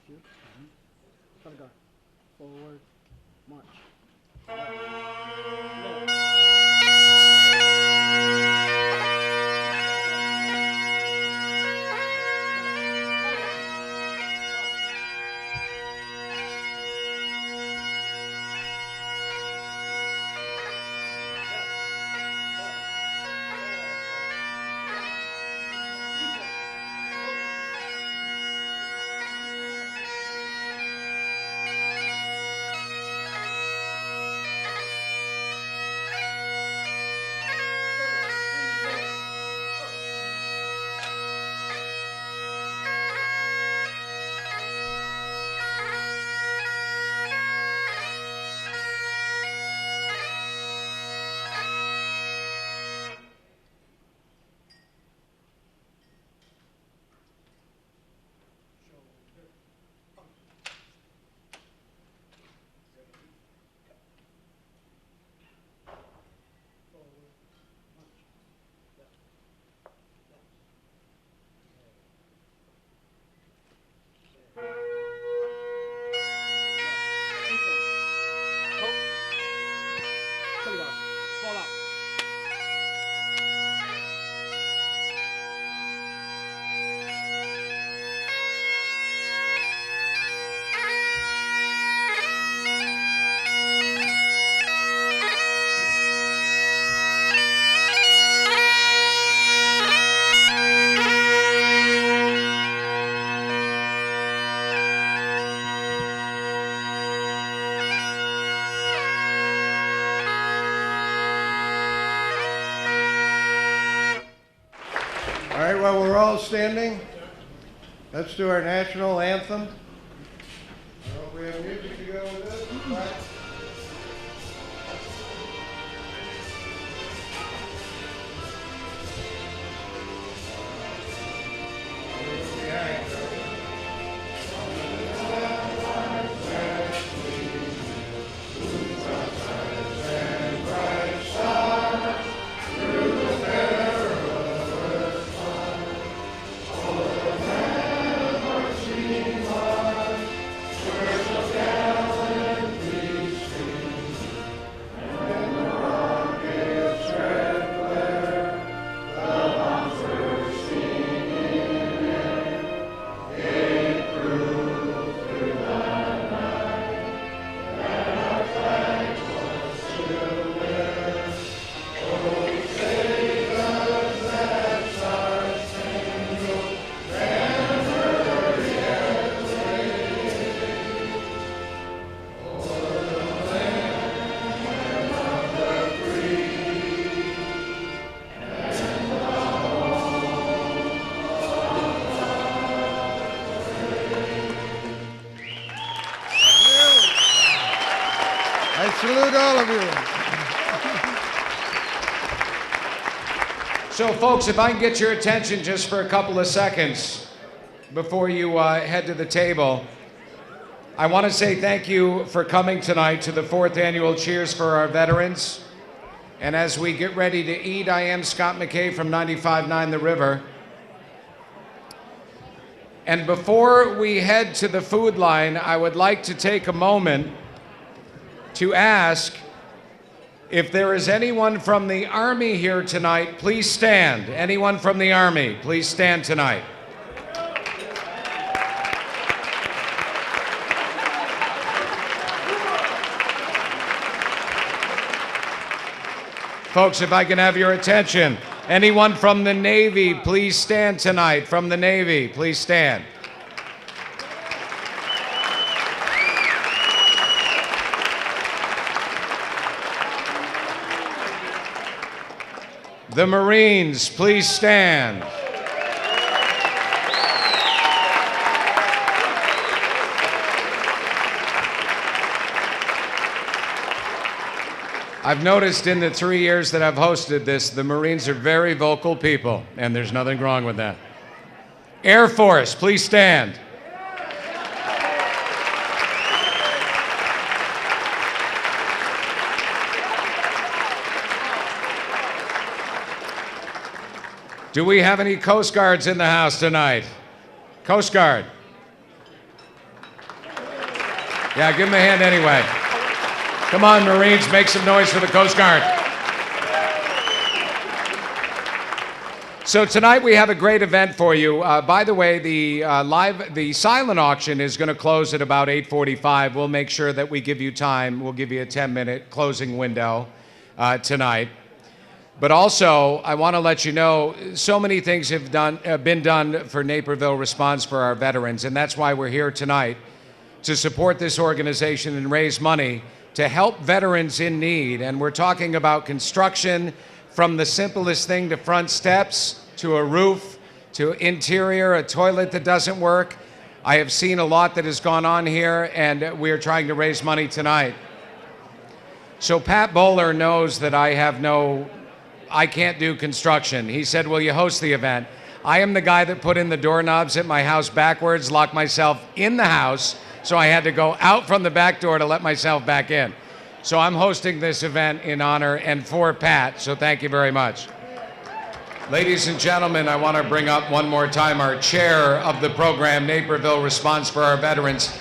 you. Color guard. Forward. March. All right, well, we're all standing. Let's do our national anthem. I hope we have music to go with this. Right. I salute all of you. So, folks, if I can get your attention just for a couple of seconds before you head to the table, I want to say thank you for coming tonight to the 4th annual Cheers for Our Veterans. And as we get ready to eat, I am Scott McKay from 95.9 The River. And before we head to the food line, I would like to take a moment to ask if there is anyone from the Army here tonight. Please stand. Anyone from the Army, please stand tonight. Folks, if I can have your attention. Anyone from the Navy, please stand tonight. From the Navy, please stand. The Marines, please stand. I've noticed in the 3 years that I've hosted this, the Marines are very vocal people, and there's nothing wrong with that. Air Force, please stand. Do we have any Coast Guards in the house tonight? Coast Guard. Yeah, give him a hand anyway. Come on, Marines, make some noise for the Coast Guard. So tonight we have a great event for you. By the way, the silent auction is going to close at about 8:45. We'll make sure that we give you time. We'll give you a 10-minute closing window tonight. But also, I want to let you know, so many things have been done for Naperville Responds for our veterans, and that's why we're here tonight, to support this organization and raise money to help veterans in need. And we're talking about construction, from the simplest thing to front steps, to a roof, to interior, a toilet that doesn't work. I have seen a lot that has gone on here, and we are trying to raise money tonight. So Pat Bowler knows that I can't do construction. He said, will you host the event? I am the guy that put in the doorknobs at my house backwards, locked myself in the house, so I had to go out from the back door to let myself back in. So I'm hosting this event in honor and for Pat, so thank you very much. Ladies and gentlemen, I want to bring up one more time our chair of the program, Naperville Responds for our veterans.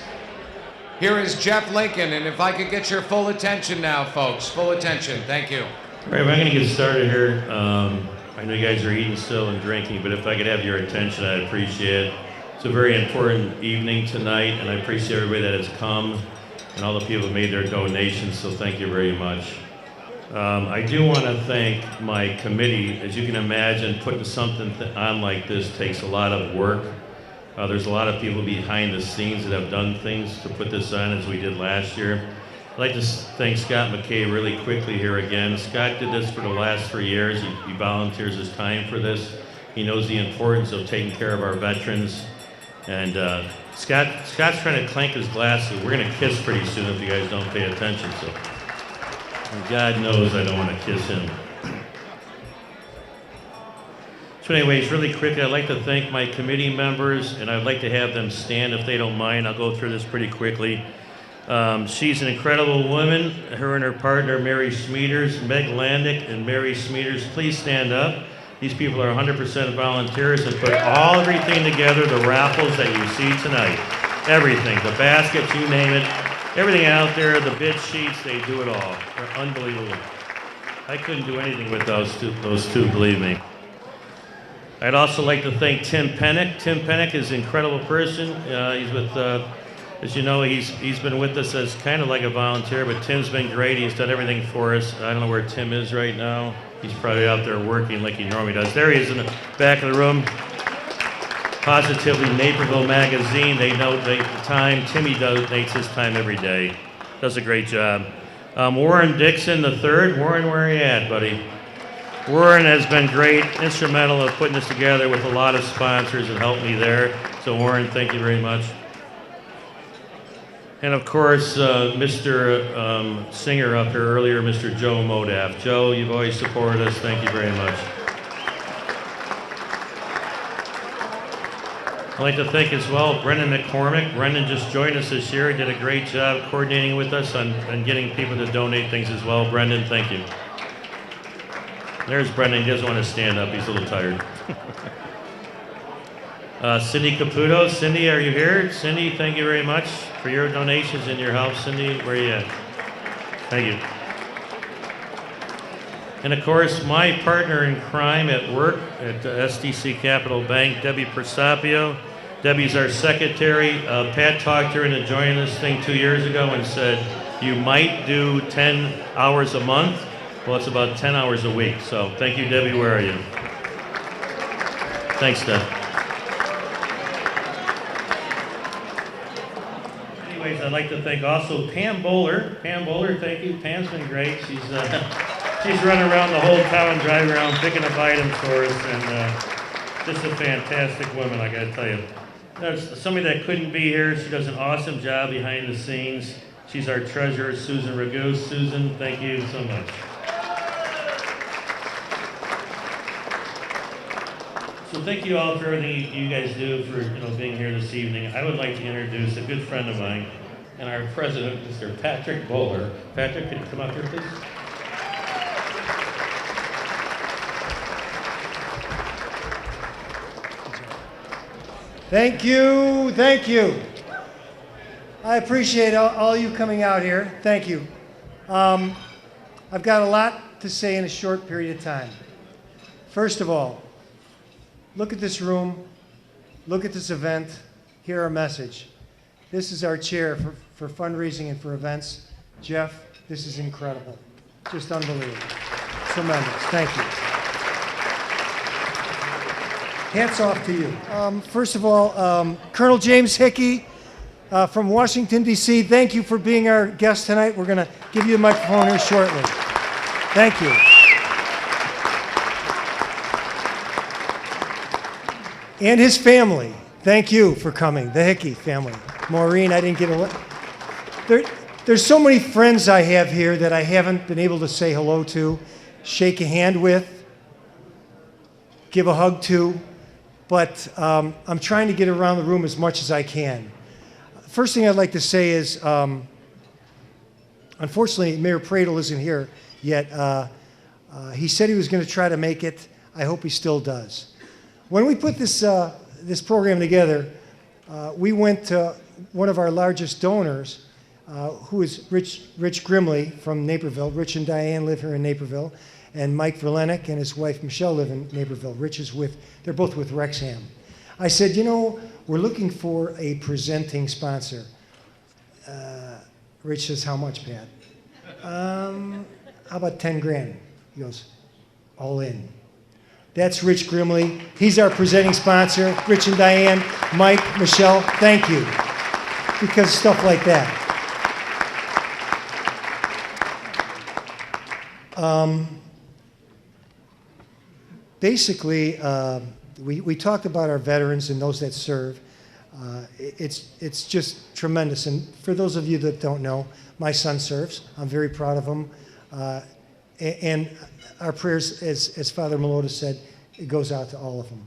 Here is Jeff Lincoln, and if I could get your full attention now, folks, full attention, thank you. All right, I'm going to get started here. I know you guys are eating still and drinking, but if I could have your attention, I'd appreciate it. It's a very important evening tonight, and I appreciate everybody that has come and all the people who made their donations, so thank you very much. I do want to thank my committee. As you can imagine, putting something on like this takes a lot of work. There's a lot of people behind the scenes that have done things to put this on, as we did last year. I'd like to thank Scott McKay really quickly here again. Scott did this for the last 3 years. He volunteers his time for this. He knows the importance of taking care of our veterans. And Scott's trying to clank his glasses. We're going to kiss pretty soon if you guys don't pay attention. So, and God knows I don't want to kiss him. So anyways, really quickly, I'd like to thank my committee members, and I'd like to have them stand if they don't mind. I'll go through this pretty quickly. She's an incredible woman. Her and her partner, Mary Smeeters, Meg Landick and Mary Smeeters, please stand up. These people are 100% volunteers and put everything together, the raffles that you see tonight. Everything, the baskets, you name it, everything out there, the bid sheets, they do it all. They're unbelievable. I couldn't do anything with those two, believe me. I'd also like to thank Tim Pennick. Tim Pennick is an incredible person. He's with, as you know, he's been with us as kind of like a volunteer, but Tim's been great. He's done everything for us. I don't know where Tim is right now. He's probably out there working like he normally does. There he is in the back of the room. Positively Naperville Magazine, they note the time. Timmy donates his time every day. Does a great job. Warren Dixon III. Warren, where are you at, buddy? Warren has been great, instrumental of putting this together with a lot of sponsors and helped me there. So Warren, thank you very much. And of course, Mr. Singer up here earlier, Mr. Joe Modaf. Joe, you've always supported us. Thank you very much. I'd like to thank as well Brendan McCormick. Brendan just joined us this year. He did a great job coordinating with us on getting people to donate things as well. Brendan, thank you. There's Brendan. He doesn't want to stand up. He's a little tired. Cindy Caputo. Cindy, are you here? Cindy, thank you very much for your donations and your help. Cindy, where are you at? Thank you. And of course, my partner in crime at work at SDC Capital Bank, Debbie Persapio. Debbie's our secretary. Pat talked her into joining this thing 2 years ago and said, you might do 10 hours a month. Well, it's about 10 hours a week. So thank you, Debbie. Where are you? Thanks, Deb. Anyways, I'd like to thank also Pam Bowler. Pam Bowler, thank you. Pam's been great. She's running around the whole town, driving around, picking up items for us, and just a fantastic woman, I got to tell you. There's somebody that couldn't be here. She does an awesome job behind the scenes. She's our treasurer, Susan Ragu. Susan, thank you so much. So thank you all for everything you guys do for being here this evening. I would like to introduce a good friend of mine and our president, Mr. Patrick Bowler. Patrick, can you come up here, please? Thank you, thank you. I appreciate all you coming out here. Thank you. I've got a lot to say in a short period of time. First of all, look at this room, look at this event, hear our message. This is our chair for fundraising and for events. Jeff, this is incredible. Just unbelievable. Tremendous. Thank you. Hats off to you. First of all, Colonel James Hickey from Washington, D.C., thank you for being our guest tonight. We're going to give you the microphone here shortly. Thank you. And his family, thank you for coming, the Hickey family. Maureen, I didn't get a... There's so many friends I have here that I haven't been able to say hello to, shake a hand with, give a hug to, but I'm trying to get around the room as much as I can. First thing I'd like to say is, unfortunately, Mayor Pradle isn't here yet. He said he was going to try to make it. I hope he still does. When we put this program together, we went to one of our largest donors, who is Rich Grimley from Naperville. Rich and Diane live here in Naperville, and Mike Verlenick and his wife Michelle live in Naperville. They're both with Rexham. I said, you know, we're looking for a presenting sponsor. Rich says, how much, Pat? How about 10 grand? He goes, all in. That's Rich Grimley. He's our presenting sponsor. Rich and Diane, Mike, Michelle, thank you. Because stuff like that. Basically, we talked about our veterans and those that serve. It's just tremendous. And for those of you that don't know, my son serves. I'm very proud of him. And our prayers, as Father Melota said, it goes out to all of them.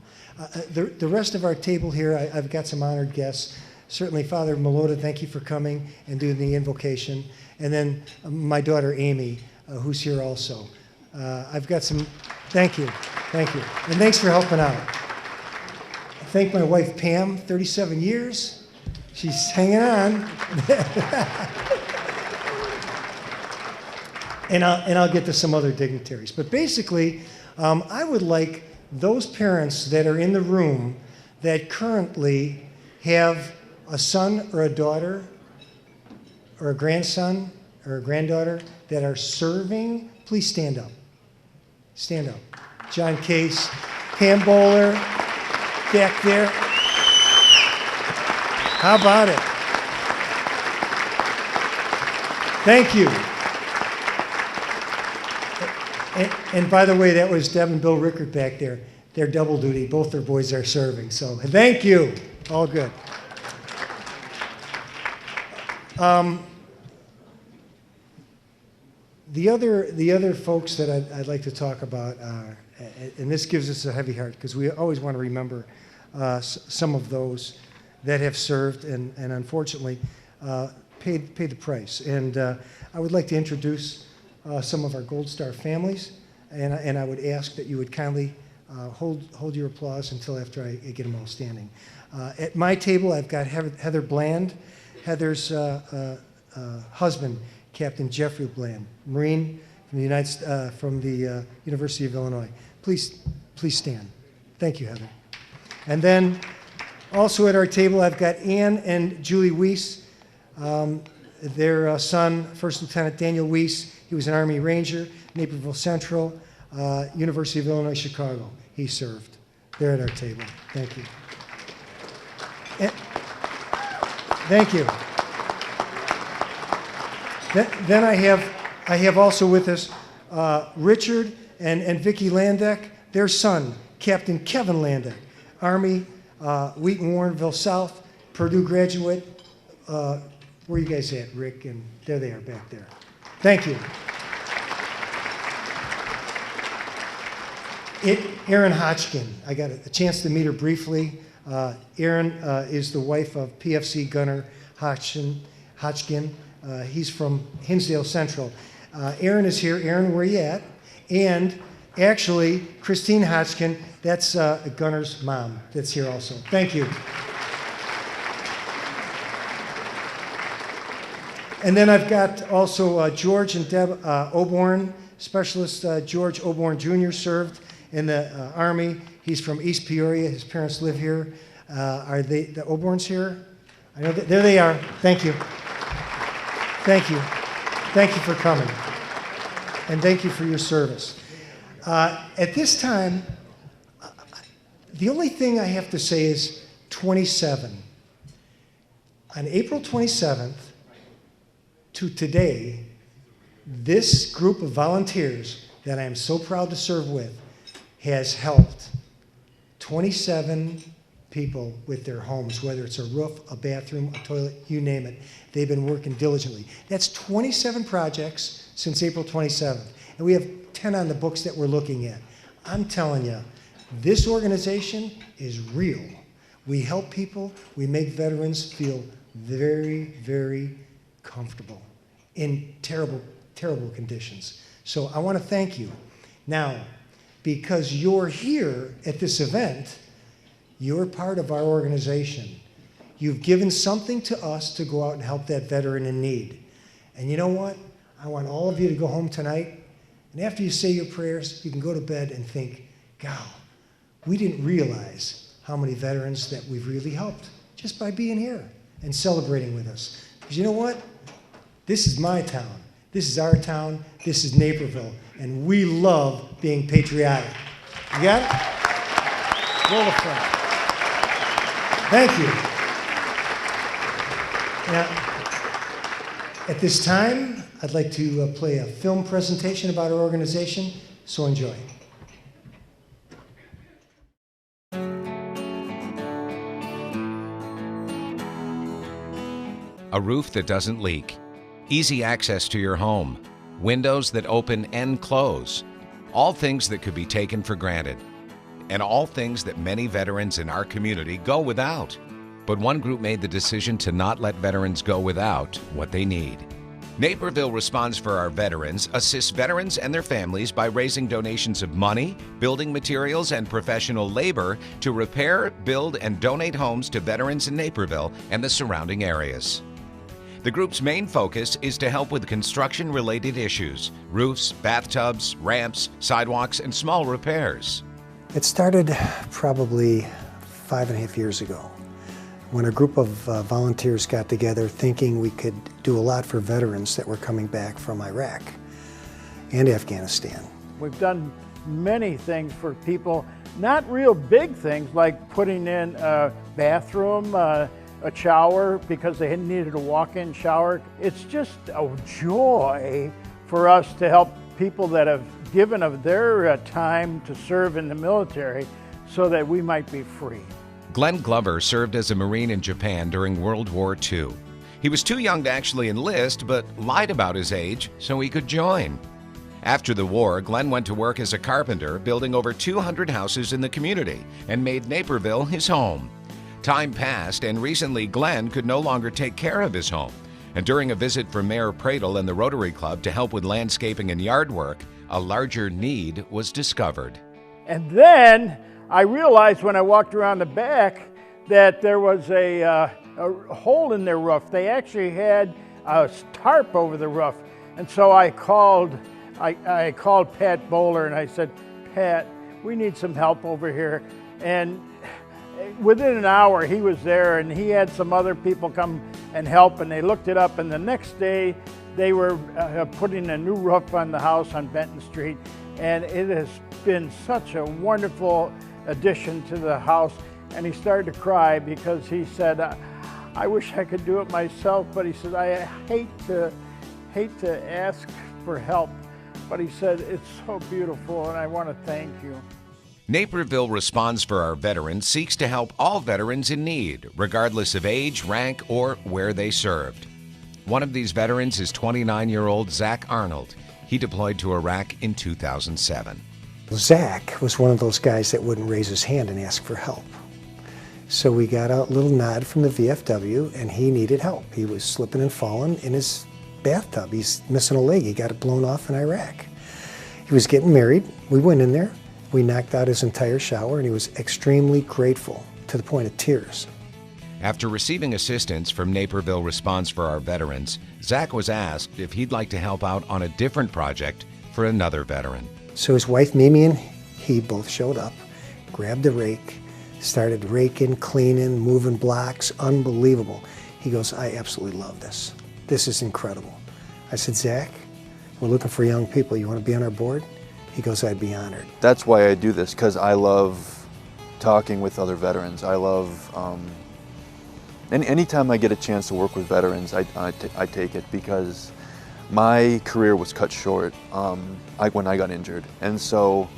The rest of our table here, I've got some honored guests. Certainly, Father Melota, thank you for coming and doing the invocation. And then my daughter, Amy, who's here also. I've got some, thank you. And thanks for helping out. I thank my wife, Pam, 37 years. She's hanging on. And I'll get to some other dignitaries. But basically, I would like those parents that are in the room that currently have a son or a daughter or a grandson or a granddaughter that are serving, please stand up. Stand up. John Case, Pam Bowler, back there. How about it? Thank you. And by the way, that was Deb and Bill Rickert back there. They're double duty. Both their boys are serving. So thank you. All good. The other folks that I'd like to talk about, and this gives us a heavy heart because we always want to remember some of those that have served and unfortunately paid the price. And I would like to introduce some of our Gold Star families, and I would ask that you would kindly hold your applause until after I get them all standing. At my table, I've got Heather Bland, Heather's husband, Captain Jeffrey Bland, Marine from the University of Illinois. Please stand. Thank you, Heather. And then also at our table, I've got Ann and Julie Weiss. Their son, First Lieutenant Daniel Weiss, he was an Army Ranger, Naperville Central, University of Illinois, Chicago. He served. They're at our table. Thank you. Thank you. Then I have also with us Richard and Vicki Landeck, their son, Captain Kevin Landeck, Army, Wheaton Warrenville South, Purdue graduate. Where are you guys at, Rick? And there they are back there. Thank you. Erin Hodgkin. I got a chance to meet her briefly. Erin is the wife of PFC Gunner Hodgkin. He's from Hinsdale Central. Erin is here. Erin, where are you at? And actually, Christine Hodgkin, that's Gunner's mom that's here also. Thank you. And then I've got also George and Deb Oborn, Specialist George Oborn Jr. served in the Army. He's from East Peoria. His parents live here. Are they the Oborns here? I know that, there they are. Thank you. Thank you. Thank you for coming. And thank you for your service. At this time, the only thing I have to say is 27. On April 27th to today, this group of volunteers that I am so proud to serve with has helped 27 people with their homes, whether it's a roof, a bathroom, a toilet, you name it. They've been working diligently. That's 27 projects since April 27th. And we have 10 on the books that we're looking at. I'm telling you, this organization is real. We help people. We make veterans feel very, very comfortable in terrible, terrible conditions. So I want to thank you. Now, because you're here at this event, you're part of our organization. You've given something to us to go out and help that veteran in need. And you know what? I want all of you to go home tonight, and after you say your prayers, you can go to bed and think, God, we didn't realize how many veterans that we've really helped just by being here and celebrating with us. Because you know what? This is my town. This is our town. This is Naperville. And we love being patriotic. You got it? Roll the flag. Thank you. Now, at this time, I'd like to play a film presentation about our organization, so enjoy. A roof that doesn't leak, easy access to your home, windows that open and close, all things that could be taken for granted, and all things that many veterans in our community go without. But one group made the decision to not let veterans go without what they need. Naperville Responds for Our Veterans assists veterans and their families by raising donations of money, building materials, and professional labor to repair, build, and donate homes to veterans in Naperville and the surrounding areas. The group's main focus is to help with construction-related issues: roofs, bathtubs, ramps, sidewalks, and small repairs. It started probably 5.5 years ago when a group of volunteers got together thinking we could do a lot for veterans that were coming back from Iraq and Afghanistan. We've done many things for people, not real big things like putting in a bathroom, a shower because they needed a walk-in shower. It's just a joy for us to help people that have given of their time to serve in the military so that we might be free. Glenn Glover served as a Marine in Japan during World War II. He was too young to actually enlist, but lied about his age so he could join. After the war, Glenn went to work as a carpenter, building over 200 houses in the community, and made Naperville his home. Time passed, and recently Glenn could no longer take care of his home. And during a visit from Mayor Pradle and the Rotary Club to help with landscaping and yard work, a larger need was discovered. And then I realized when I walked around the back that there was a hole in their roof. They actually had a tarp over the roof. And so I called Pat Bowler and I said, Pat, we need some help over here. And within an hour he was there, and he had some other people come and help, and they looked it up, and the next day they were putting a new roof on the house on Benton Street, and it has been such a wonderful addition to the house. And he started to cry because he said, I wish I could do it myself, but he said, I hate to ask for help, but he said, it's so beautiful and I want to thank you. Naperville Responds for Our Veterans seeks to help all veterans in need, regardless of age, rank, or where they served. One of these veterans is 29-year-old Zach Arnold. He deployed to Iraq in 2007. Zach was one of those guys that wouldn't raise his hand and ask for help. So we got a little nod from the VFW, and he needed help. He was slipping and falling in his bathtub. He's missing a leg. He got it blown off in Iraq. He was getting married. We went in there. We knocked out his entire shower, and he was extremely grateful to the point of tears. After receiving assistance from Naperville Responds for our veterans, Zach was asked if he'd like to help out on a different project for another veteran. So his wife Mimi and he both showed up, grabbed a rake, started raking, cleaning, moving blocks, unbelievable. He goes, I absolutely love this. This is incredible. I said, Zach, we're looking for young people. You want to be on our board? He goes, I'd be honored. That's why I do this, because I love talking with other veterans. I love, and anytime I get a chance to work with veterans, I take it, because my career was cut short when I got injured. And so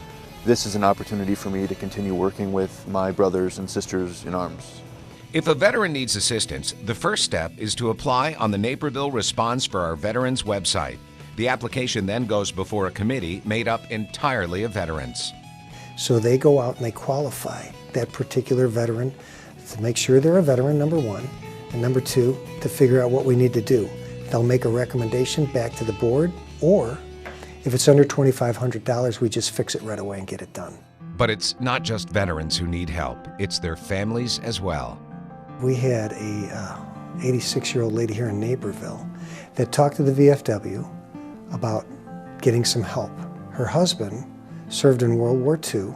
this is an opportunity for me to continue working with my brothers and sisters in arms. If a veteran needs assistance, the first step is to apply on the Naperville Responds for Our Veterans website. The application then goes before a committee made up entirely of veterans. So they go out and they qualify that particular veteran to make sure they're a veteran, number one, and number two, to figure out what we need to do. They'll make a recommendation back to the board, or if it's under $2,500, we just fix it right away and get it done. But it's not just veterans who need help, it's their families as well. We had a 86-year-old lady here in Naperville that talked to the VFW about getting some help. Her husband served in World War II,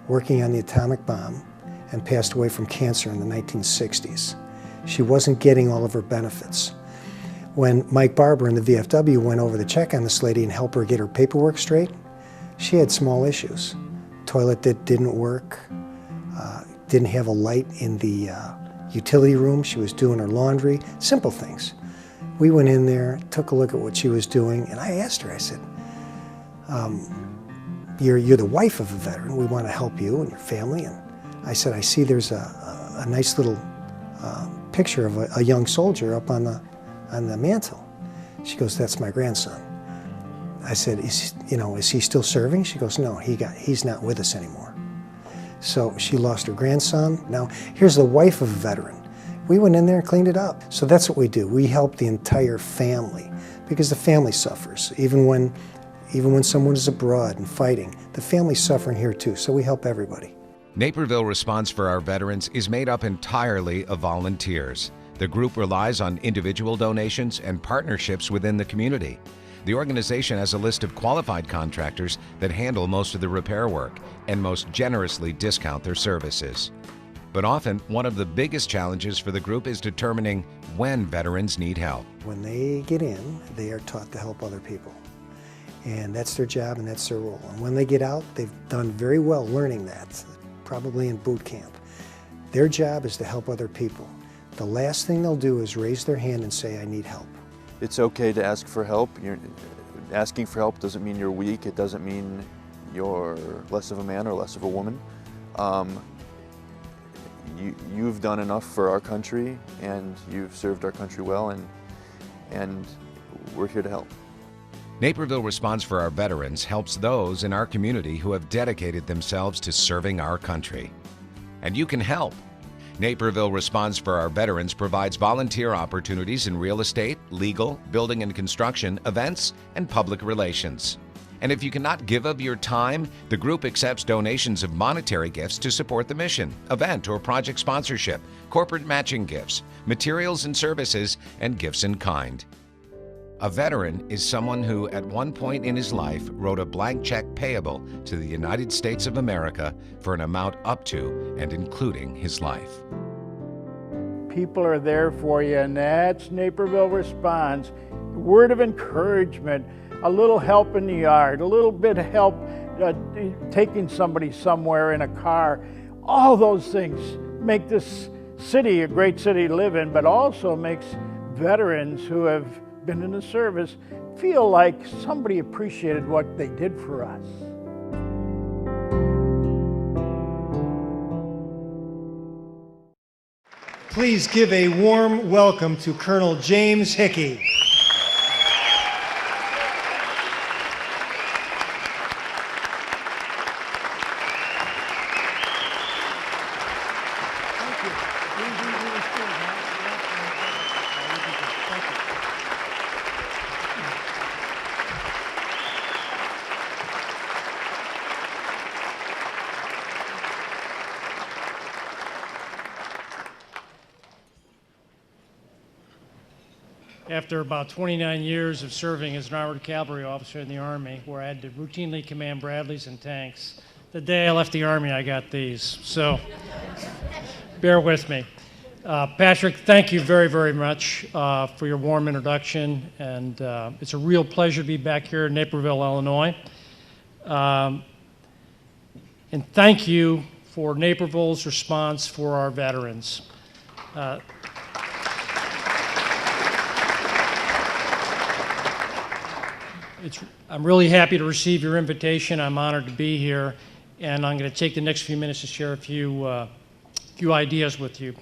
working on the atomic bomb, and passed away from cancer in the 1960s. She wasn't getting all of her benefits. When Mike Barber and the VFW went over to check on this lady and help her get her paperwork straight, she had small issues. Toilet that didn't work, didn't have a light in the utility room, she was doing her laundry, simple things. We went in there, took a look at what she was doing, and I asked her, I said, you're the wife of a veteran, we want to help you and your family. And I said, I see there's a nice little picture of a young soldier up on the mantle. She goes, that's my grandson. I said, is he still serving? She goes, no, he's not with us anymore. So she lost her grandson. Now, here's the wife of a veteran. We went in there and cleaned it up. So that's what we do. We help the entire family, because the family suffers. Even when someone is abroad and fighting, the family's suffering here too, so we help everybody. Naperville Responds for Our Veterans is made up entirely of volunteers. The group relies on individual donations and partnerships within the community. The organization has a list of qualified contractors that handle most of the repair work and most generously discount their services. But often, one of the biggest challenges for the group is determining when veterans need help. When they get in, they are taught to help other people. And that's their job and that's their role. And when they get out, they've done very well learning that, probably in boot camp. Their job is to help other people. The last thing they'll do is raise their hand and say, I need help. It's okay to ask for help. Asking for help doesn't mean you're weak. It doesn't mean you're less of a man or less of a woman. You've done enough for our country, and you've served our country well, and we're here to help. Naperville Responds for Our Veterans helps those in our community who have dedicated themselves to serving our country. And you can help. Naperville Responds for Our Veterans provides volunteer opportunities in real estate, legal, building and construction, events, and public relations. And if you cannot give of your time, the group accepts donations of monetary gifts to support the mission, event or project sponsorship, corporate matching gifts, materials and services, and gifts in kind. A veteran is someone who, at one point in his life, wrote a blank check payable to the United States of America for an amount up to and including his life. People are there for you, and that's Naperville Responds. A word of encouragement, a little help in the yard, a little bit of help taking somebody somewhere in a car. All those things make this city a great city to live in, but also makes veterans who have been in the service feel like somebody appreciated what they did for us. Please give a warm welcome to Colonel James Hickey. after about 29 years of serving as an armored cavalry officer in the Army, where I had to routinely command Bradleys and tanks. The day I left the Army, I got these, so bear with me. Patrick, thank you very, very much for your warm introduction, and it's a real pleasure to be back here in Naperville, Illinois. And thank you for Naperville's response for our veterans. I'm really happy to receive your invitation. I'm honored to be here, and I'm going to take the next few minutes to share a few ideas with you.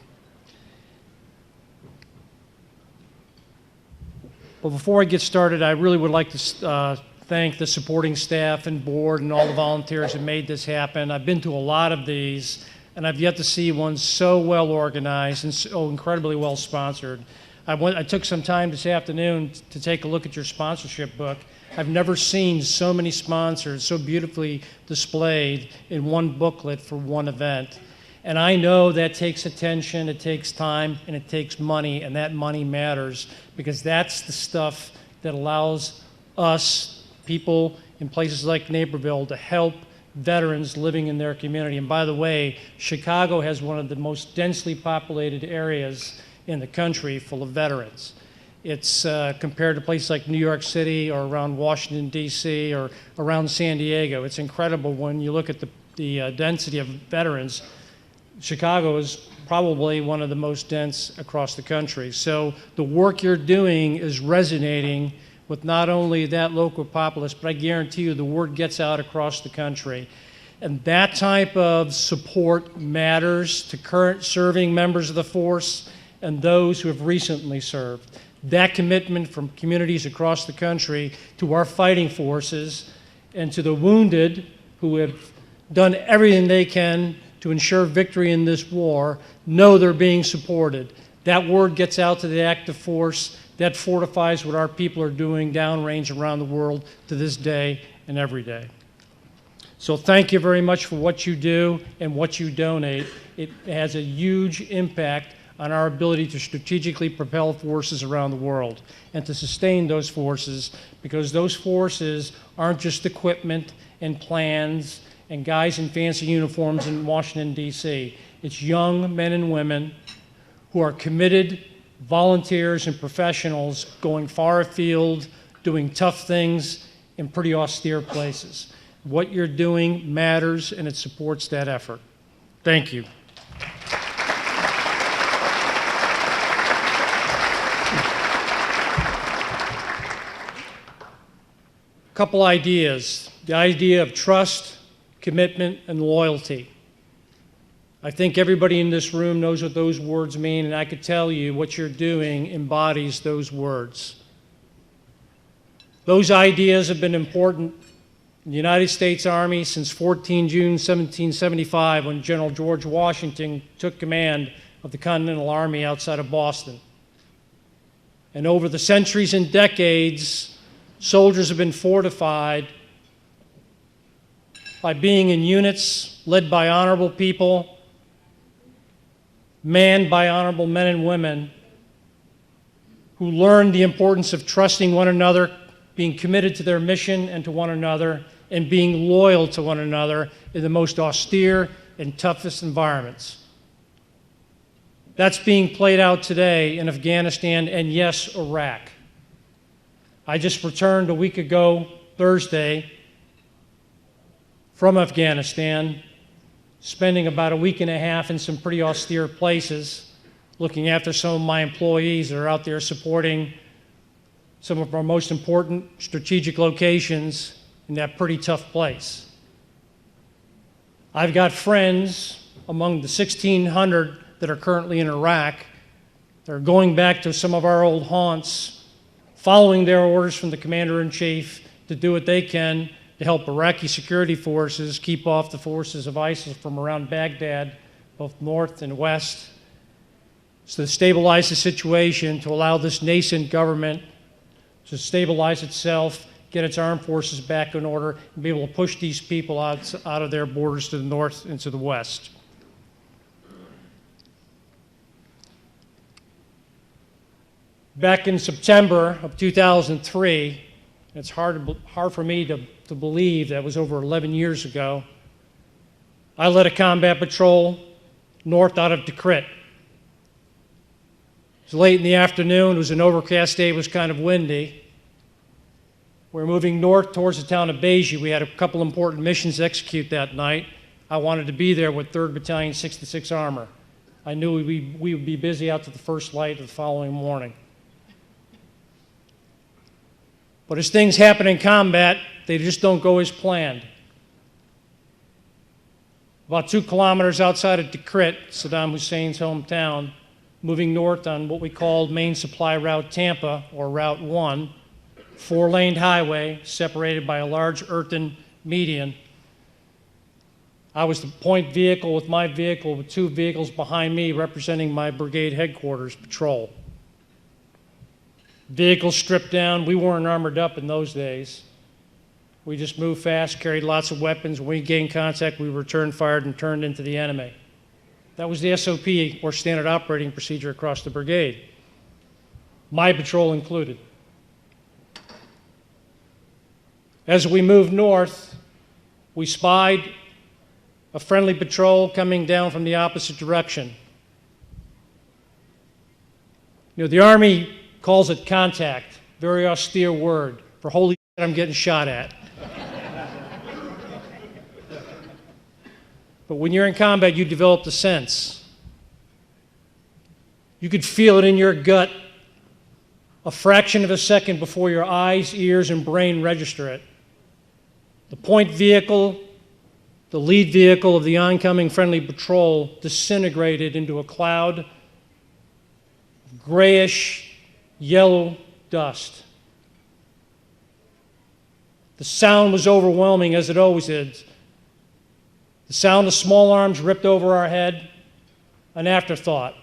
But before I get started, I really would like to thank the supporting staff and board and all the volunteers that made this happen. I've been to a lot of these, and I've yet to see one so well organized and so incredibly well sponsored. I took some time this afternoon to take a look at your sponsorship book. I've never seen so many sponsors so beautifully displayed in one booklet for one event. And I know that takes attention, it takes time, and it takes money, and that money matters because that's the stuff that allows us, people in places like Naperville, to help veterans living in their community. And by the way, Chicago has one of the most densely populated areas in the country full of veterans. It's compared to places like New York City or around Washington, D.C. or around San Diego. It's incredible when you look at the density of veterans. Chicago is probably one of the most dense across the country. So the work you're doing is resonating with not only that local populace, but I guarantee you the word gets out across the country. And that type of support matters to current serving members of the force and those who have recently served. That commitment from communities across the country to our fighting forces and to the wounded who have done everything they can to ensure victory in this war, know they're being supported. That word gets out to the active force. That fortifies what our people are doing downrange around the world to this day and every day. So thank you very much for what you do and what you donate. It has a huge impact on our ability to strategically propel forces around the world and to sustain those forces, because those forces aren't just equipment and plans and guys in fancy uniforms in Washington, D.C. It's young men and women who are committed volunteers and professionals going far afield, doing tough things in pretty austere places. What you're doing matters, and it supports that effort. Thank you. Couple ideas. The idea of trust, commitment, and loyalty. I think everybody in this room knows what those words mean, and I could tell you what you're doing embodies those words. Those ideas have been important in the United States Army since 14 June 1775, when General George Washington took command of the Continental Army outside of Boston. And over the centuries and decades, soldiers have been fortified by being in units led by honorable people, manned by honorable men and women who learned the importance of trusting one another, being committed to their mission and to one another, and being loyal to one another in the most austere and toughest environments. That's being played out today in Afghanistan and, yes, Iraq. I just returned a week ago, Thursday, from Afghanistan, spending about a week and a half in some pretty austere places, looking after some of my employees that are out there supporting some of our most important strategic locations in that pretty tough place. I've got friends among the 1,600 that are currently in Iraq that are going back to some of our old haunts, following their orders from the Commander-in-Chief to do what they can to help Iraqi security forces keep off the forces of ISIL from around Baghdad, both north and west, so to stabilize the situation, to allow this nascent government to stabilize itself, get its armed forces back in order, and be able to push these people out of their borders to the north and to the west. Back in September of 2003, it's hard for me to believe that was over 11 years ago, I led a combat patrol north out of Tikrit. It was late in the afternoon. It was an overcast day. It was kind of windy. We were moving north towards the town of Beji. We had a couple important missions to execute that night. I wanted to be there with 3rd Battalion, 66 Armor. I knew we would be busy out to the first light of the following morning. But as things happen in combat, they just don't go as planned. About 2 kilometers outside of Tikrit, Saddam Hussein's hometown, moving north on what we called Main Supply Route Tampa, or Route 1, 4-laned highway separated by a large earthen median. I was the point vehicle with my vehicle with 2 vehicles behind me representing my brigade headquarters patrol. Vehicles stripped down. We weren't armored up in those days. We just moved fast, carried lots of weapons. When we gained contact, we returned fired and turned into the enemy. That was the SOP, or standard operating procedure, across the brigade, my patrol included. As we moved north, we spied a friendly patrol coming down from the opposite direction. You know, the Army calls it contact, very austere word for holy shit, I'm getting shot at. But when you're in combat, you develop the sense. You could feel it in your gut a fraction of a second before your eyes, ears, and brain register it. The point vehicle, the lead vehicle of the oncoming friendly patrol, disintegrated into a cloud of grayish, yellow dust. The sound was overwhelming, as it always is. The sound of small arms ripped over our head, an afterthought.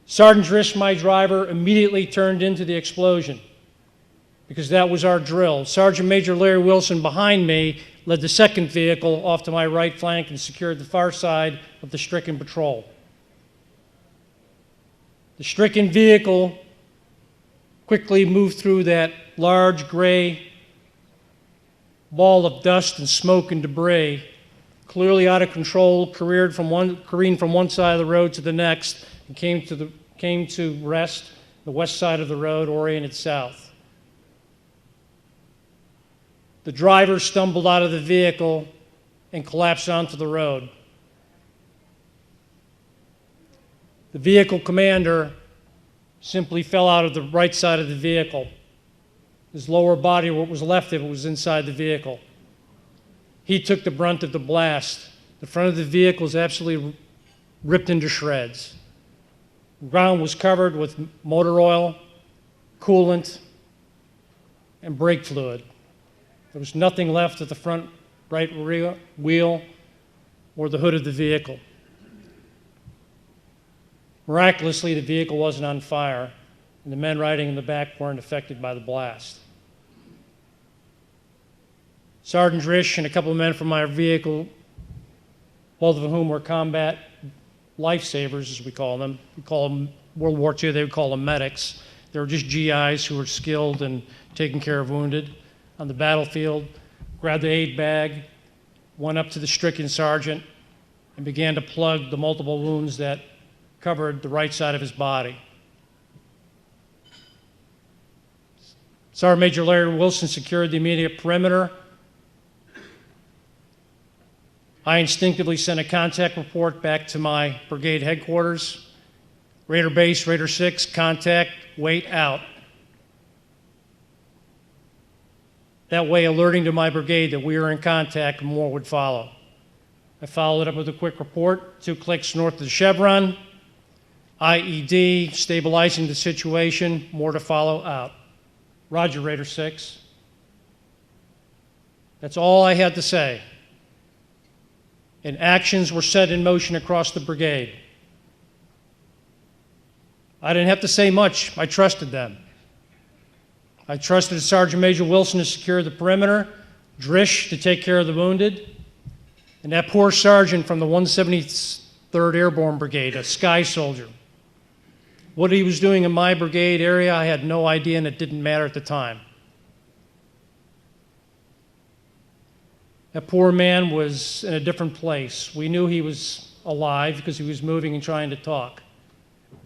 Sergeant Drish, my driver, immediately turned into the explosion because that was our drill. Sergeant Major Larry Wilson behind me led the second vehicle off to my right flank and secured the far side of the stricken patrol. The stricken vehicle quickly moved through that large gray ball of dust and smoke and debris, clearly out of control, careened from one side of the road to the next, and came to rest the west side of the road, oriented south. The driver stumbled out of the vehicle and collapsed onto the road. The vehicle commander simply fell out of the right side of the vehicle. His lower body, what was left of it, was inside the vehicle. He took the brunt of the blast. The front of the vehicle was absolutely ripped into shreds. The ground was covered with motor oil, coolant, and brake fluid. There was nothing left of the front right rear wheel or the hood of the vehicle. Miraculously, the vehicle wasn't on fire, and the men riding in the back weren't affected by the blast. Sergeant Drish and a couple of men from my vehicle, both of whom were combat lifesavers, as we call them. We call them, World War II, they would call them medics. They were just GIs who were skilled in taking care of wounded on the battlefield, grabbed the aid bag, went up to the stricken sergeant, and began to plug the multiple wounds that covered the right side of his body. Sergeant Major Larry Wilson secured the immediate perimeter. I instinctively sent a contact report back to my brigade headquarters. Raider Base, Raider 6, contact, wait, out. That way, alerting to my brigade that we were in contact and more would follow. I followed it up with a quick report, 2 clicks north of the Chevron, IED, stabilizing the situation, more to follow, out. Roger, Raider 6. That's all I had to say. And actions were set in motion across the brigade. I didn't have to say much. I trusted them. I trusted Sergeant Major Wilson to secure the perimeter, Drish to take care of the wounded, and that poor sergeant from the 173rd Airborne Brigade, a sky soldier, What he was doing in my brigade area, I had no idea, and it didn't matter at the time. That poor man was in a different place. We knew he was alive because he was moving and trying to talk. It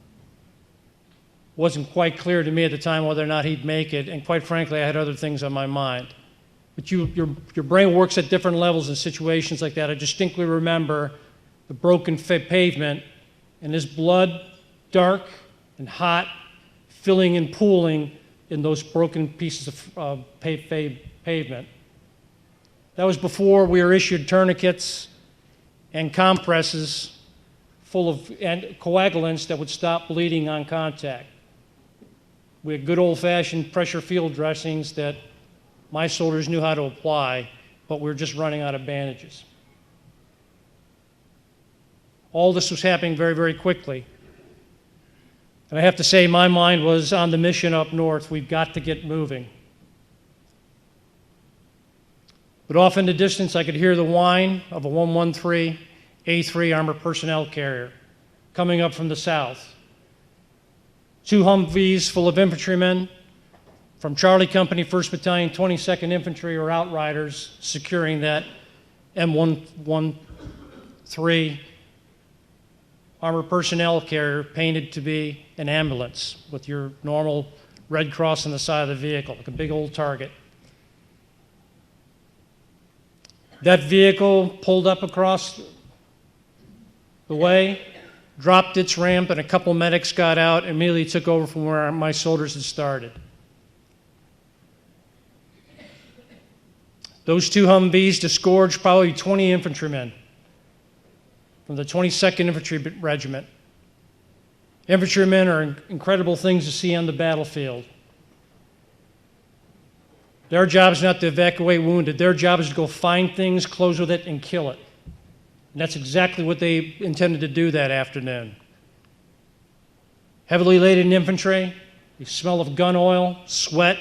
wasn't quite clear to me at the time whether or not he'd make it, and quite frankly, I had other things on my mind. But your brain works at different levels in situations like that. I distinctly remember the broken pavement and his blood, dark and hot, filling and pooling in those broken pieces of pavement. That was before we were issued tourniquets and compresses full of coagulants that would stop bleeding on contact. We had good old-fashioned pressure field dressings that my soldiers knew how to apply, but we were just running out of bandages. All this was happening very, very quickly. And I have to say, my mind was on the mission up north. We've got to get moving. But off in the distance, I could hear the whine of a 113 A3 armored personnel carrier coming up from the south. 2 Humvees full of infantrymen from Charlie Company, 1st Battalion, 22nd Infantry, or Outriders, securing that M113 armored personnel carrier painted to be an ambulance with your normal Red Cross on the side of the vehicle, like a big old target. That vehicle pulled up across the way, dropped its ramp, and a couple medics got out and immediately took over from where my soldiers had started. Those 2 Humvees disgorged probably 20 infantrymen from the 22nd Infantry Regiment. Infantrymen are incredible things to see on the battlefield. Their job is not to evacuate wounded. Their job is to go find things, close with it, and kill it. And that's exactly what they intended to do that afternoon. Heavily laden infantry, the smell of gun oil, sweat,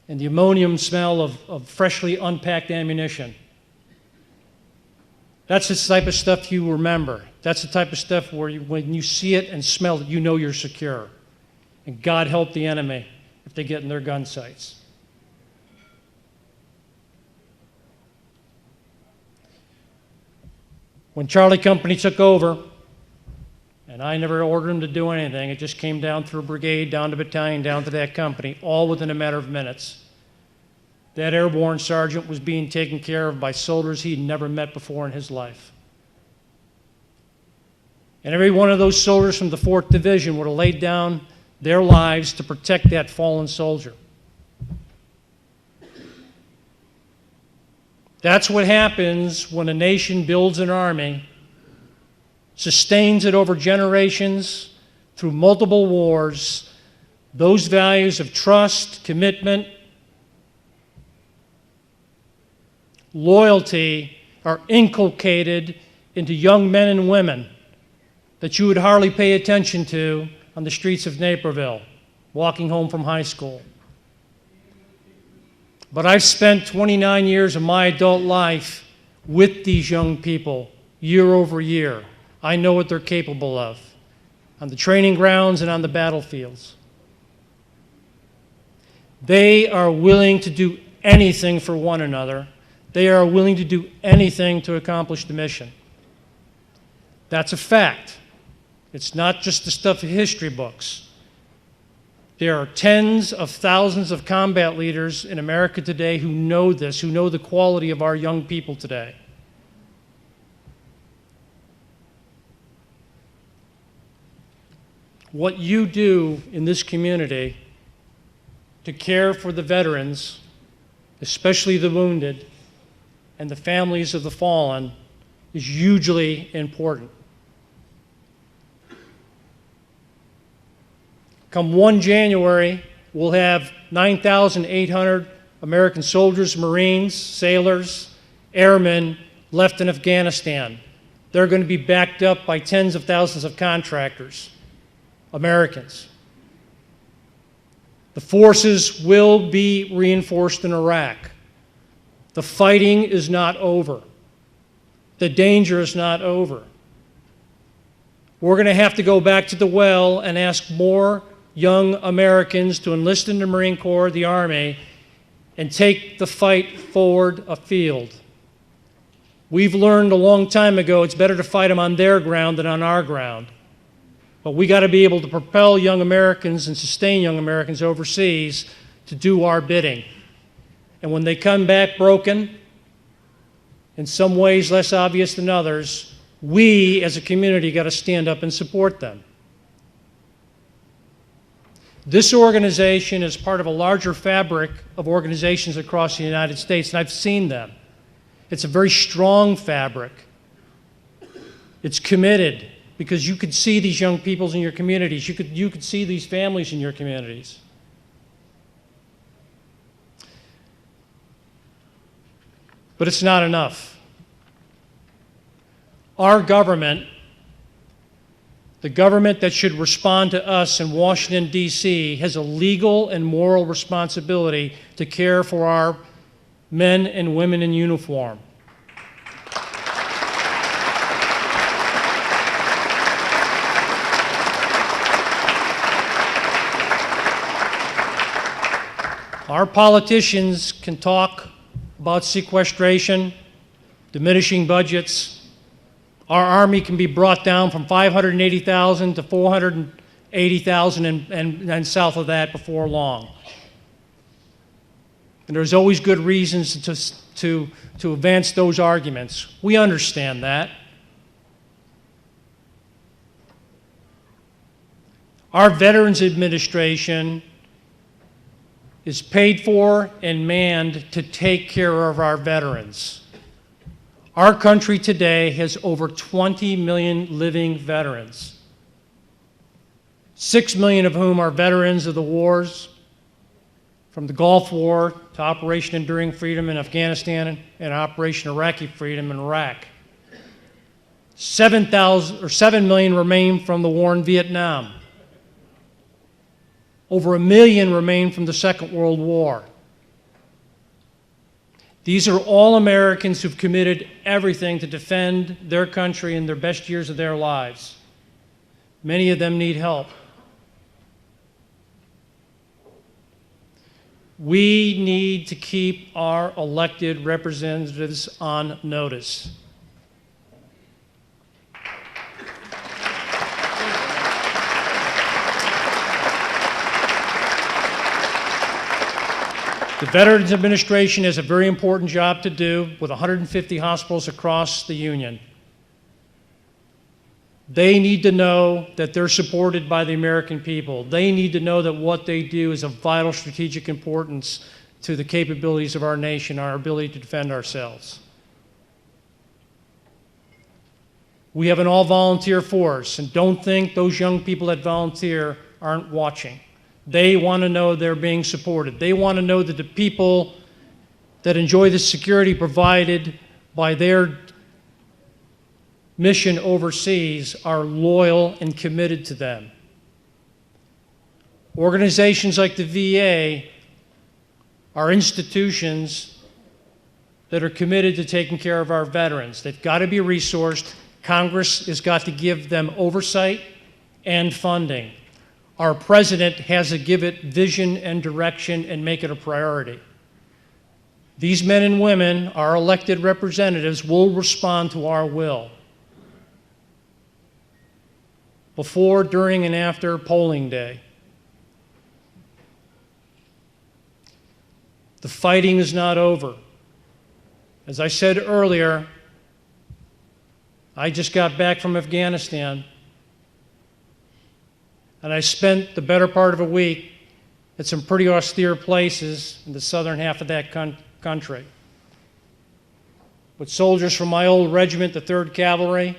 and the ammonium smell of freshly unpacked ammunition. That's the type of stuff you remember. That's the type of stuff where when you see it and smell it, you know you're secure. And God help the enemy if they get in their gun sights. When Charlie Company took over, and I never ordered them to do anything, it just came down through brigade, down to battalion, down to that company, all within a matter of minutes. That airborne sergeant was being taken care of by soldiers he'd never met before in his life. And every one of those soldiers from the 4th Division would have laid down their lives to protect that fallen soldier. That's what happens when a nation builds an army, sustains it over generations through multiple wars. Those values of trust, commitment, loyalty are inculcated into young men and women that you would hardly pay attention to on the streets of Naperville, walking home from high school. But I've spent 29 years of my adult life with these young people, year over year. I know what they're capable of on the training grounds and on the battlefields. They are willing to do anything for one another. They are willing to do anything to accomplish the mission. That's a fact. It's not just the stuff of history books. There are tens of thousands of combat leaders in America today who know this, who know the quality of our young people today. What you do in this community to care for the veterans, especially the wounded, and the families of the fallen, is hugely important. Come 1 January, we'll have 9,800 American soldiers, Marines, sailors, airmen left in Afghanistan. They're going to be backed up by tens of thousands of contractors, Americans. The forces will be reinforced in Iraq. The fighting is not over. The danger is not over. We're going to have to go back to the well and ask more young Americans to enlist in the Marine Corps, the Army, and take the fight forward afield. We've learned a long time ago it's better to fight them on their ground than on our ground. But we got to be able to propel young Americans and sustain young Americans overseas to do our bidding. And when they come back broken, in some ways less obvious than others, we as a community got to stand up and support them. This organization is part of a larger fabric of organizations across the United States, and I've seen them. It's a very strong fabric. It's committed because you could see these young peoples in your communities. You could see these families in your communities. But it's not enough. Our government, the government that should respond to us in Washington, D.C., has a legal and moral responsibility to care for our men and women in uniform. Our politicians can talk about sequestration, diminishing budgets. Our Army can be brought down from 580,000 to 480,000 and south of that before long. And there's always good reasons to advance those arguments. We understand that. Our Veterans Administration is paid for and manned to take care of our veterans. Our country today has over 20 million living veterans, 6 million of whom are veterans of the wars, from the Gulf War to Operation Enduring Freedom in Afghanistan and Operation Iraqi Freedom in Iraq. 7 million remain from the war in Vietnam. Over 1 million remain from the Second World War. These are all Americans who've committed everything to defend their country in their best years of their lives. Many of them need help. We need to keep our elected representatives on notice. The Veterans Administration has a very important job to do with 150 hospitals across the Union. They need to know that they're supported by the American people. They need to know that what they do is of vital strategic importance to the capabilities of our nation, our ability to defend ourselves. We have an all-volunteer force, and don't think those young people that volunteer aren't watching. They want to know they're being supported. They want to know that the people that enjoy the security provided by their mission overseas are loyal and committed to them. Organizations like the VA are institutions that are committed to taking care of our veterans. They've got to be resourced. Congress has got to give them oversight and funding. Our president has to give it vision and direction and make it a priority. These men and women, our elected representatives, will respond to our will. Before, during, and after polling day. The fighting is not over. As I said earlier, I just got back from Afghanistan, and I spent the better part of a week at some pretty austere places in the southern half of that country. With soldiers from my old regiment, the 3rd Cavalry,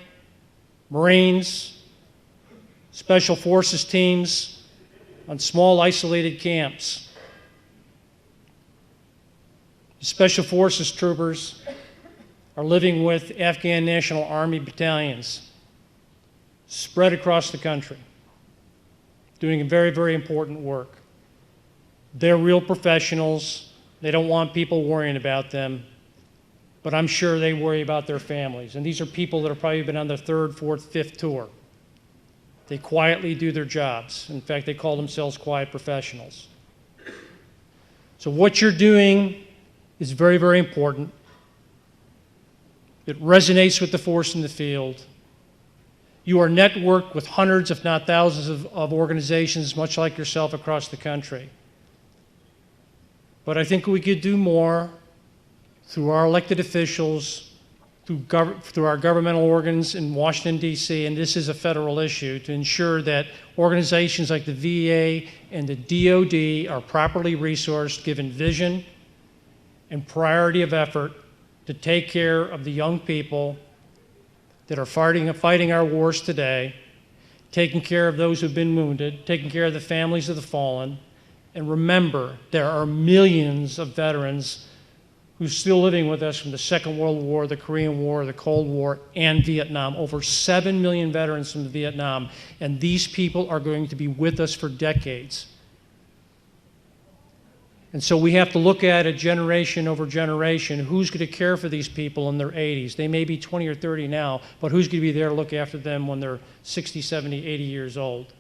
Marines, Special Forces teams on small isolated camps. The Special Forces troopers are living with Afghan National Army battalions spread across the country, doing very, very important work. They're real professionals. They don't want people worrying about them, but I'm sure they worry about their families. And these are people that have probably been on their 3rd, 4th, 5th tour. They quietly do their jobs. In fact, they call themselves quiet professionals. So what you're doing is very, very important. It resonates with the force in the field. You are networked with hundreds, if not thousands, of organizations, much like yourself, across the country. But I think we could do more through our elected officials, through our governmental organs in Washington, D.C., and this is a federal issue, to ensure that organizations like the VA and the DoD are properly resourced, given vision and priority of effort to take care of the young people that are fighting our wars today, taking care of those who've been wounded, taking care of the families of the fallen. And remember, there are millions of veterans who's still living with us from the Second World War, the Korean War, the Cold War, and Vietnam. Over 7 million veterans from Vietnam, and these people are going to be with us for decades. And so we have to look at it generation over generation. Who's going to care for these people in their 80s? They may be 20 or 30 now, but who's going to be there to look after them when they're 60, 70, 80 years old?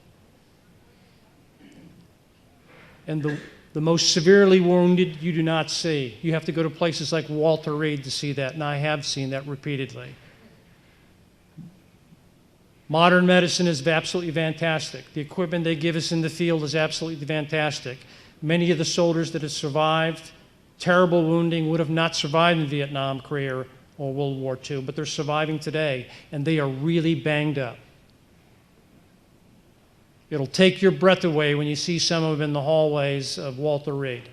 And the most severely wounded you do not see. You have to go to places like Walter Reed to see that, and I have seen that repeatedly. Modern medicine is absolutely fantastic. The equipment they give us in the field is absolutely fantastic. Many of the soldiers that have survived terrible wounding would have not survived in Vietnam, Korea, or World War II, but they're surviving today, and they are really banged up. It'll take your breath away when you see some of them in the hallways of Walter Reed.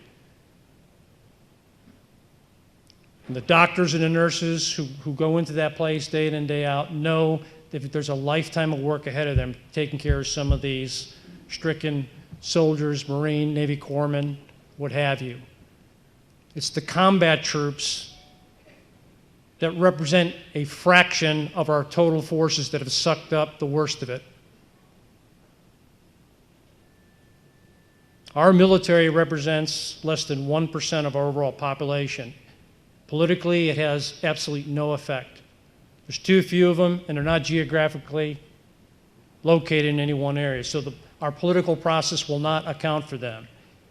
And the doctors and the nurses who go into that place day in and day out know that there's a lifetime of work ahead of them taking care of some of these stricken soldiers, Marine, Navy corpsmen, what have you. It's the combat troops that represent a fraction of our total forces that have sucked up the worst of it. Our military represents less than 1% of our overall population. Politically, it has absolutely no effect. There's too few of them, and they're not geographically located in any one area. So our political process will not account for them.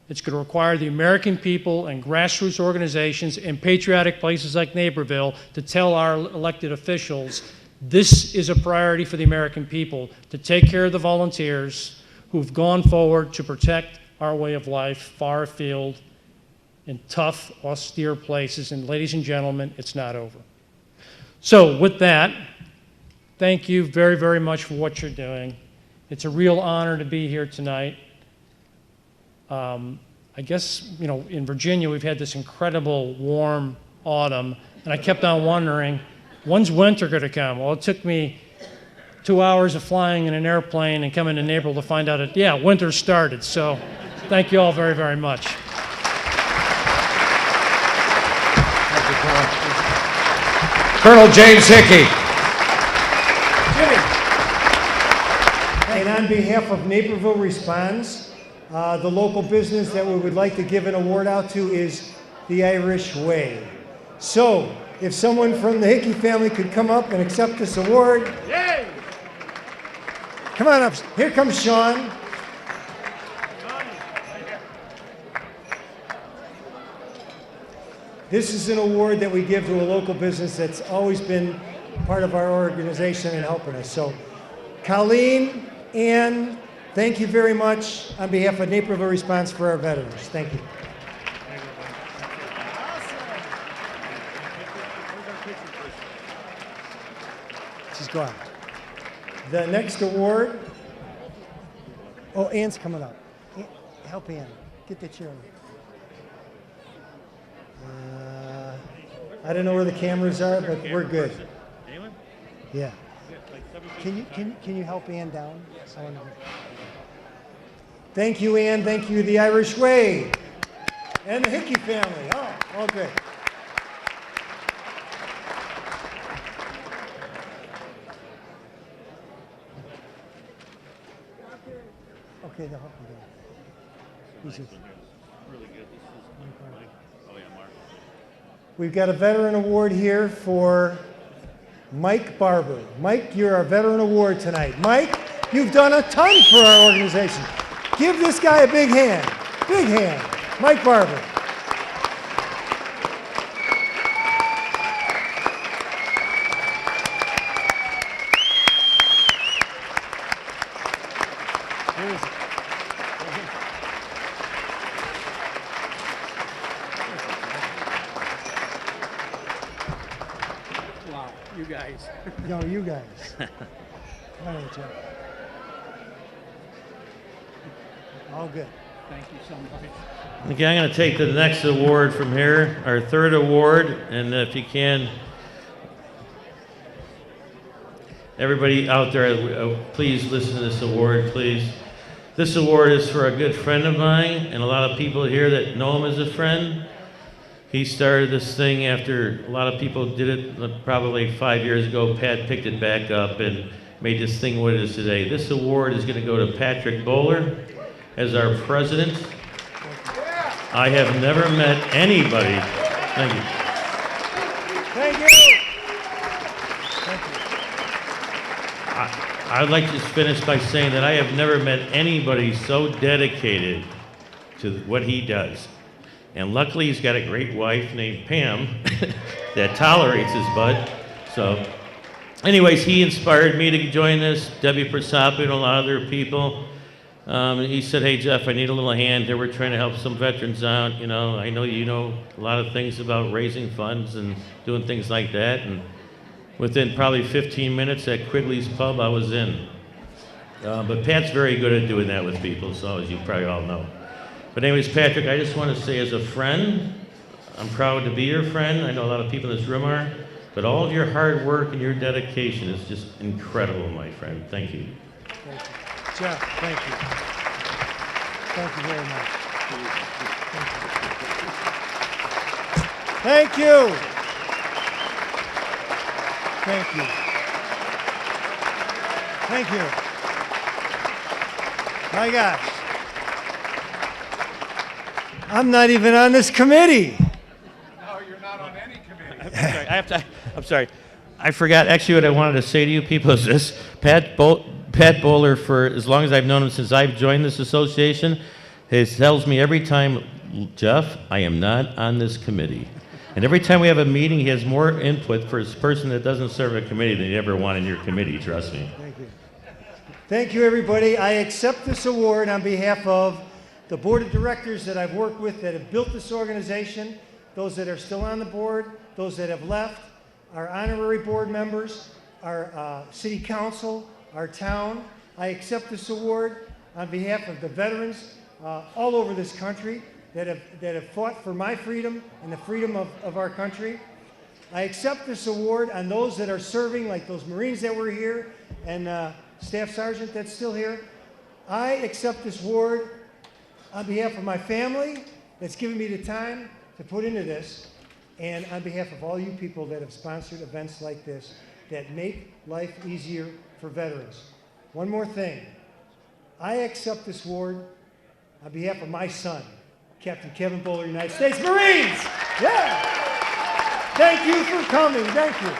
It's going to require the American people and grassroots organizations in patriotic places like Naperville to tell our elected officials, this is a priority for the American people, to take care of the volunteers who've gone forward to protect our way of life far afield in tough, austere places. And ladies and gentlemen, it's not over. So with that, thank you very, very much for what you're doing. It's a real honor to be here tonight. I guess, in Virginia, we've had this incredible warm autumn, and I kept on wondering, when's winter going to come? Well, it took me 2 hours of flying in an airplane and coming to Naperville to find out winter started. So thank you all very, very much. Thank you, Colonel James Hickey. Jimmy. And on behalf of Naperville Responds, the local business that we would like to give an award out to is the Irish Way. So, if someone from the Hickey family could come up and accept this award. Yay! Come on up. Here comes Sean. This is an award that we give to a local business that's always been part of our organization and helping us. So, Colleen, Ann, thank you very much on behalf of Naperville Response for our veterans. Thank you. She's gone. The next award. Oh, Ann's coming up. Help Ann. Get the chair. I don't know where the cameras are, but we're good. Yeah. Can you help Ann down? Thank you, Ann. Thank you, the Irish Way. And the Hickey family. Oh, all good. Okay, they'll help you down. We've got a veteran award here for Mike Barber. Mike, you're our veteran award tonight. Mike, You've done a ton for our organization. Give this guy a big hand. Big hand. Mike Barber. Wow, you guys. No, you guys. All right, Jeff. All good. Thank you so much. Okay, I'm going to take the next award from here, our third award, and if you can, everybody out there, please listen to this award, please. This award is for a good friend of mine, and a lot of people here that know him as a friend. He started this thing after a lot of people did it probably 5 years ago. Pat picked it back up and made this thing what it is today. This award is going to go to Patrick Bowler as our president. I have never met anybody. Thank you. Thank you. Thank you. I'd like to just finish by saying that I have never met anybody so dedicated to what he does. And luckily, he's got a great wife named Pam that tolerates his butt. So, anyways, he inspired me to join this. Debbie Prasapi and a lot of other people. He said, "Hey Jeff, I need a little hand here. We're trying to help some veterans out. You know, I know you know a lot of things about raising funds and doing things like that." And within probably 15 minutes at Quigley's Pub, I was in. But Pat's very good at doing that with people, so as you probably all know. But anyways, Patrick, I just want to say as a friend, I'm proud to be your friend. I know a lot of people in this room are. But all of your hard work and your dedication is just incredible, my friend. Thank you. Thank you. Jeff, thank you. Thank you very much. Thank you. Thank you. Thank you. My gosh. I'm not even on this committee. No, you're not on any committee. I'm sorry. I forgot. Actually, what I wanted to say to you people is this. Pat Bowler, for as long as I've known him, since I've joined this association, he tells me every time, "Jeff, I am not on this committee." And every time we have a meeting, he has more input for his person that doesn't serve a committee than you ever want in your committee, trust me. Thank you. Thank you, everybody. I accept this award on behalf of the board of directors that I've worked with that have built this organization, those that are still on the board, those that have left, our honorary board members, our city council, our town. I accept this award on behalf of the veterans all over this country that have fought for my freedom and the freedom of our country. I accept this award on those that are serving, like those Marines that were here and Staff Sergeant that's still here. I accept this award on behalf of my family that's given me the time to put into this, and on behalf of all you people that have sponsored events like this that make life easier for veterans. One more thing. I accept this award on behalf of my son, Captain Kevin Bowler, United States Marines. Yeah. Thank you for coming. Thank you.